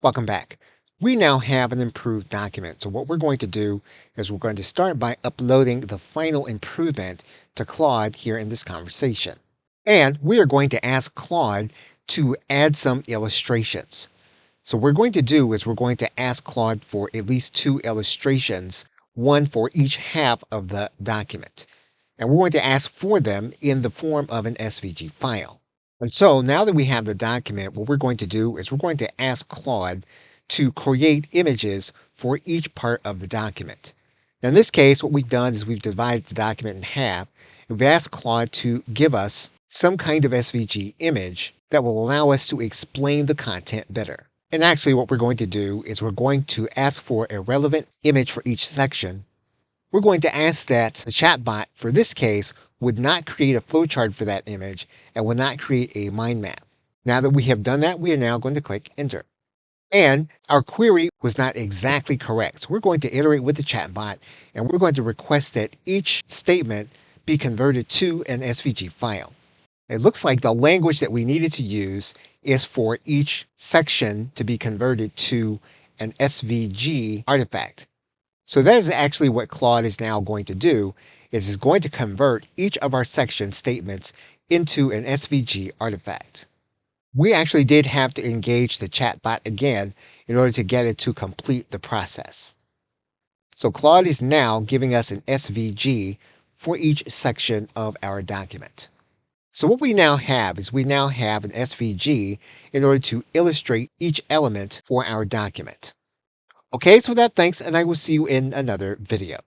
Welcome back. We now have an improved document. So what we're going to do is we're going to start by uploading the final improvement to Claude here in this conversation. And we are going to ask Claude to add some illustrations. So what we're going to do is we're going to ask Claude for at least 2 illustrations, one for each half of the document. And we're going to ask for them in the form of an SVG file. And so now that we have the document, what we're going to do is we're going to ask Claude to create images for each part of the document. Now in this case, what we've done is we've divided the document in half, and we've asked Claude to give us some kind of SVG image that will allow us to explain the content better. And actually what we're going to do is we're going to ask for a relevant image for each section. We're going to ask that the chatbot, for this case, would not create a flowchart for that image and would not create a mind map. Now that we have done that, we are now going to click enter. And our query was not exactly correct. So we're going to iterate with the chatbot and we're going to request that each statement be converted to an SVG file. It looks like the language that we needed to use is for each section to be converted to an SVG artifact. So that is actually what Claude is now going to do, is it's going to convert each of our section statements into an SVG artifact. We actually did have to engage the chatbot again in order to get it to complete the process. So Claude is now giving us an SVG for each section of our document. So what we now have is we now have an SVG in order to illustrate each element for our document. Okay, so thanks, and I will see you in another video.